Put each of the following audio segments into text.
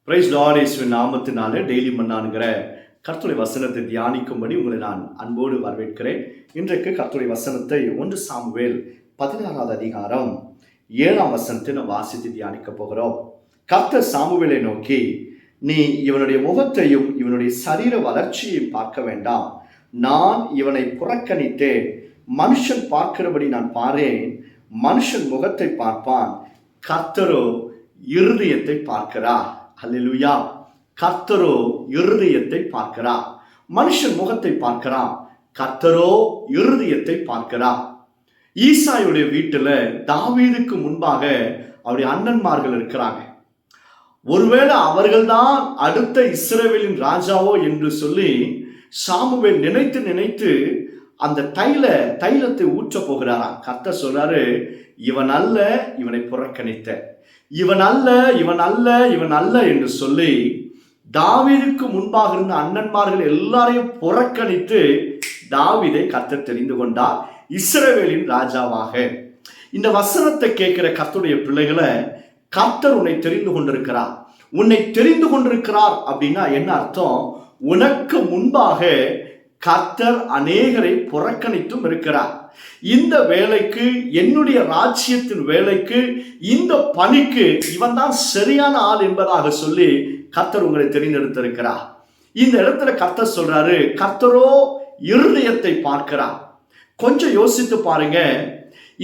Price Lord இயேசுவின் நாமத்தினாலே daily மன்னான்கிற கர்த்தருடைய வசனத்தை தியானிக்கும்படி உங்களை நான் அன்போடு வரவேற்கிறேன். இன்றைக்கு கர்த்தருடைய வசனத்தை 1 சாமுவேல் 16வது அதிகாரம் 7ஆம் வசனத்தை நாம் வாசித்து தியானிக்க போகிறோம். கர்த்தர் சாமுவேலை நோக்கி, நீ இவனுடைய முகத்தையும் இவனுடைய சரீர வளர்ச்சியையும் பார்க்க வேண்டாம். நான் இவனை புறக்கணித்தேன். மனுஷன் பார்க்கிறபடி நான் பாரேன். மனுஷன் முகத்தை பார்ப்பான், கர்த்தரோ இருதயத்தை பார்க்கிறார். அல்லேலூயா. கர்த்தரோ இருதயத்தை பார்க்கிறார். மனுஷன் முகத்தை பார்க்கிறான், கர்த்தரோ இருதயத்தை பார்க்கிறார். ஈசாயுடைய வீட்டுல தாவீதுக்கு முன்பாக அவருடைய அண்ணன்மார்கள் இருக்கிறாங்க. ஒருவேளை அவர்கள்தான் அடுத்த இஸ்ரவேலின் ராஜாவோ என்று சொல்லி சாமுவேல் நினைத்து நினைத்து அந்த தைலத்தை ஊற்ற போகிறாராம். கர்த்தர் சொல்றாரு, இவன் அல்ல, இவனை புறக்கணித்த, இவன் அல்ல, இவன் அல்ல, இவன் அல்ல என்று சொல்லி தாவீதுக்கு முன்பாக இருந்த அண்ணன்மார்கள் எல்லாரையும் புறக்கணித்து தாவீதை கர்த்தர் தெரிந்து கொண்டார் இஸ்ரவேலின் ராஜாவாக. இந்த வசனத்தை கேட்கிற கர்த்தருடைய பிள்ளைகளை, கர்த்தர் உன்னை தெரிந்து கொண்டிருக்கிறார். உன்னை தெரிந்து கொண்டிருக்கிறார் அப்படின்னா என்ன அர்த்தம்? உனக்கு முன்பாக கர்த்தர் அநேகரை புறக்கணித்தும் இருக்கிறார். இந்த வேலைக்கு, என்னுடைய ராஜ்யத்தின் வேலைக்கு, இந்த பணிக்கு இவன் தான் சரியான ஆள் என்பதாக சொல்லி கர்த்தர் உங்களை தெரிந்தெடுத்திருக்கிறார். இந்த இடத்துல கர்த்தர் சொல்றாரு, கர்த்தரோ இருதயத்தை பார்க்கிறார். கொஞ்சம் யோசித்து பாருங்க,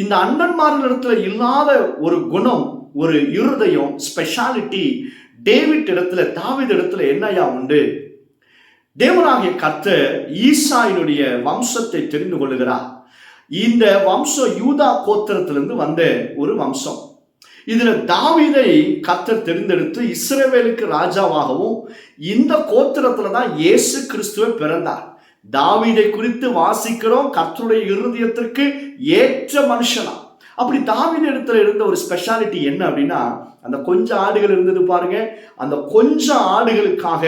இந்த அண்ணன்மார்களிடத்துல இல்லாத ஒரு குணம், ஒரு இருதயம், ஸ்பெஷாலிட்டி டேவிட் இடத்துல, தாவீது இடத்துல என்னையா உண்டு? தேவனாகிய கர்த்தர் ஈசாயினுடைய வம்சத்தை தெரிந்து கொள்ளுகிறார். இந்த வம்சம் யூதா கோத்திரத்திலிருந்து வந்த ஒரு வம்சம். இதுல தாவீதை கர்த்தர் தெரிந்தெடுத்து இஸ்ரவேலுக்கு ராஜாவாகவும், இந்த கோத்திரத்துல தான் இயேசு கிறிஸ்துவை பிறந்தார். தாவீதை குறித்து வாசிக்கிறோம், கர்த்தருடைய இருதயத்திற்கு ஏற்ற மனுஷனா. அப்படி தாவீது இடத்துல இருந்த ஒரு ஸ்பெஷாலிட்டி என்ன அப்படின்னா, அந்த கொஞ்சம் ஆடுகள் இருந்தது பாருங்க, அந்த கொஞ்சம் ஆடுகளுக்காக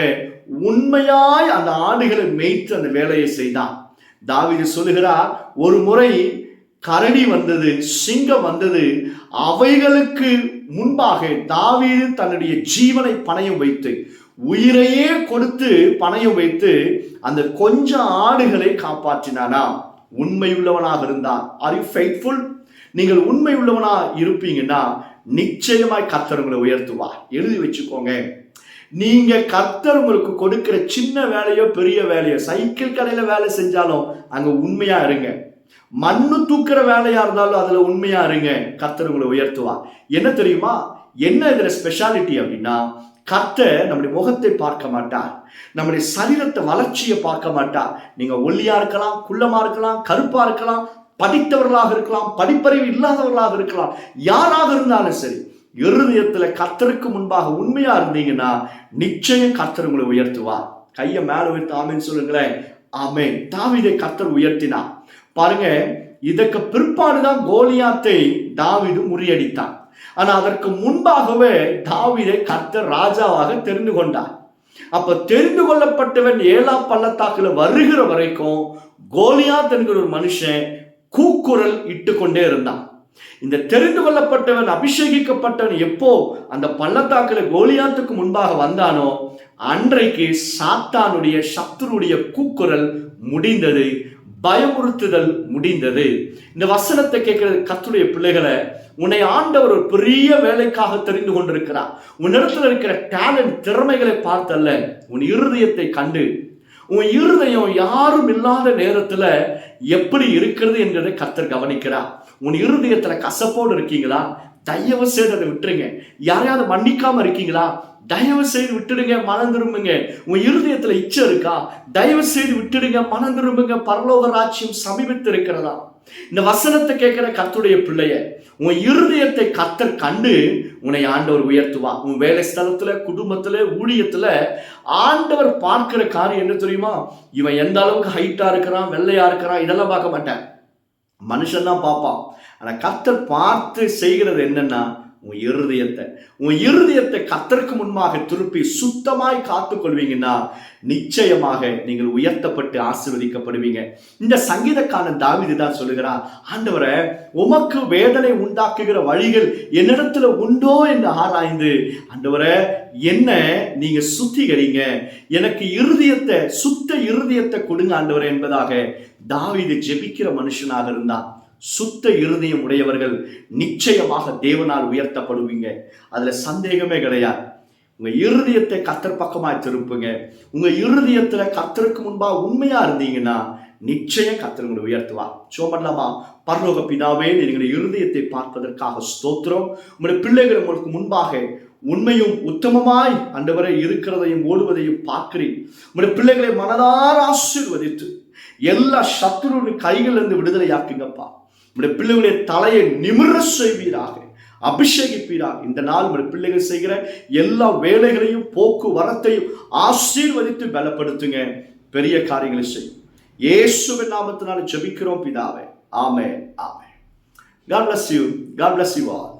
உண்மையாய் அந்த ஆடுகளை மேய்த்து அந்த வேலையை செய்தான். தாவீது சொல்லுகிறார், ஒரு முறை கரடி வந்தது, சிங்கம் வந்தது, அவைகளுக்கு முன்பாக தாவீது தன்னுடைய ஜீவனை பணயம் வைத்து, உயிரையே கொடுத்து பணயம் வைத்து அந்த கொஞ்சம் ஆடுகளை காப்பாற்றினானா. உண்மையுள்ளவனாக இருந்தான். Are you faithful? நீங்கள் உண்மை உள்ளவனா இருப்பீங்கன்னா நிச்சயமாய் கர்த்தர் உங்களை உயர்த்துவார். எழுதி வச்சுக்கோங்க. நீங்க கர்த்தர் உங்களுக்கு கொடுக்கிற சின்ன வேலையோ பெரிய வேலையோ, சைக்கிள் கடையில வேலை செஞ்சாலும் அங்க உண்மையா இருங்க. மண்ணு தூக்குற வேலையா இருந்தாலும் அதுல உண்மையா இருங்க. கர்த்தர் உங்களை உயர்த்துவார். என்ன தெரியுமா? என்ன இதுல ஸ்பெஷாலிட்டி அப்படின்னா, கர்த்தர் நம்முடைய முகத்தை பார்க்க மாட்டார், நம்முடைய சரீரத்தை வளர்ச்சியை பார்க்க மாட்டார். நீங்க ஒல்லியா இருக்கலாம், குள்ளமா இருக்கலாம், கருப்பா இருக்கலாம், படித்தவர்களாக இருக்கலாம், படிப்பறிவு இல்லாதவர்களாக இருக்கலாம், யாராக இருந்தாலும் சரி, இருதயத்துல கர்த்தருக்கு முன்பாக உண்மையா இருந்தீங்கன்னா நிச்சயம் கர்த்தர் உங்களை உயர்த்துவார். கையை மேல உயர்த்து ஆமென் சொல்லுங்களேன். ஆமென். தாவீதை கர்த்தர் உயர்த்தினார். பாருங்க, இதற்கு பிற்பாடுதான் கோலியாத்தை தாவீது முறியடித்தான். ஆனா அதற்கு முன்பாகவே தாவீதை கர்த்தர் ராஜாவாக தெரிந்து கொண்டார். அப்ப தெரிந்து கொள்ளப்பட்டவன் 7ஆம் பள்ளத்தாக்குல வருகிற வரைக்கும் கோலியாத் என்கிற ஒரு மனுஷன் கூக்குரல் இட்டு கொண்டே இருந்தான். இந்த தெரிந்து கொள்ளப்பட்டவன், அபிஷேகிக்கப்பட்டவன் எப்போ அந்த பள்ளத்தாக்குல கோலியாத்துக்கு முன்பாக வந்தானோ அன்றைக்கு சாத்தானுடைய, சத்துருடைய கூக்குரல் முடிந்தது, பயமுறுத்துதல் முடிந்தது. இந்த வசனத்தை கேட்கிற கர்த்தருடைய பிள்ளைகளை, உன்னை ஆண்டவர் ஒரு பெரிய வேலைக்காக தெரிந்து கொண்டிருக்கிறார். உன்னிடத்துல இருக்கிற டேலண்ட், திறமைகளை பார்த்தல்ல, உன் இருதயத்தை கண்டு, உன் இருதயம் யாரும் இல்லாத நேரத்துல எப்படி இருக்கிறது என்கிறதை கர்த்தர் கவனிக்கிறார். உன் இருதயத்துல கசப்போடு இருக்கீங்களா? தயவு செய்து அதை விட்டுருங்க. யாரையாவது மன்னிக்காம இருக்கீங்களா? தயவு செய்து விட்டுடுங்க, மனம் திரும்புங்க. உன் இருதயத்துல இச்சை இருக்கா? தயவு செய்து விட்டுடுங்க, மனம் திரும்புங்க. பரலோக ராஜ்யம் சமீபித்து இருக்கிறதா? இந்த வசனத்தை கேட்கிற கர்த்தருடைய பிள்ளைய, உன் இருதயத்தை கர்த்தர் கண்டு உன்னை ஆண்டவர் உயர்த்துவா. உன் வேலை ஸ்தலத்துல, குடும்பத்துல, ஊழியத்துல ஆண்டவர் பார்க்கிற காரியம் என்ன தெரியுமா? இவன் எந்த அளவுக்கு ஹைட்டா இருக்கிறான், வெள்ளையா இருக்கிறான், இதெல்லாம் பார்க்க மாட்டேன். மனுஷன் தான் பார்ப்பான். ஆனா கர்த்தர் பார்த்து செய்கிறது என்னன்னா, உன் இருதயத்தை கர்த்தருக்கு முன்பாக திருப்பி சுத்தமாய் காத்துக்கொள்வீங்கன்னா நிச்சயமாக நீங்கள் உயர்த்தப்பட்டு ஆசீர்வதிக்கப்படுவீங்க. இந்த சங்கீதக்காரன் தாவீது தான் சொல்லுகிறான், ஆண்டவரே, உமக்கு வேதனை உண்டாக்குகிற வழிகள் என்னிடத்துல உண்டோ என்று ஆராய்ந்து, ஆண்டவரே, என்ன நீங்க சுத்திகரிங்க, எனக்கு சுத்த இருதயத்தை கொடுங்க ஆண்டவரே என்பதாக தாவீது ஜெபிக்கிற மனுஷனாக இருந்தான். சுத்த இருதயம் உடையவர்கள் நிச்சயமாக தேவனால் உயர்த்தப்படுவீங்க. அதுல சந்தேகமே கிடையாது. உங்க இருதயத்தை கர்த்தர் பக்கமாய் திருப்புங்க. உங்க இருதயத்துல கர்த்தருக்கு முன்பா உண்மையா இருந்தீங்கன்னா நிச்சயம் கர்த்தர் உங்களை உயர்த்துவார். சோமல்லாமா, பரலோக பிதாவே, எங்களுடைய இருதயத்தை பார்ப்பதற்காக ஸ்தோத்திரம். உங்களுடைய பிள்ளைகள் உங்களுக்கு முன்பாக உண்மையும் உத்தமமாய் ஆண்டவரே இருக்கிறதையும் ஓடுவதையும் பார்க்கிறேன். உங்களுடைய பிள்ளைகளை மனதார ஆசீர்வதித்து எல்லா சத்துருவின் கைகளிலிருந்து விடுதலையாக்குங்கப்பா. உங்களுடைய பிள்ளைகளுடைய தலையை நிமிர செய்வீராக, அபிஷேகிப்பீராக. இந்த நாள் உங்களுடைய பிள்ளைகள் செய்கிற எல்லா வேலைகளையும் போக்குவரத்தையும் ஆசீர்வதித்து பலப்படுத்துங்க. பெரிய காரியங்களை செய்யும் இயேசுவின் நாமத்தினால ஜெபிக்கிறோம் பிதாவே. ஆமென், ஆமென். God bless you. God bless you all.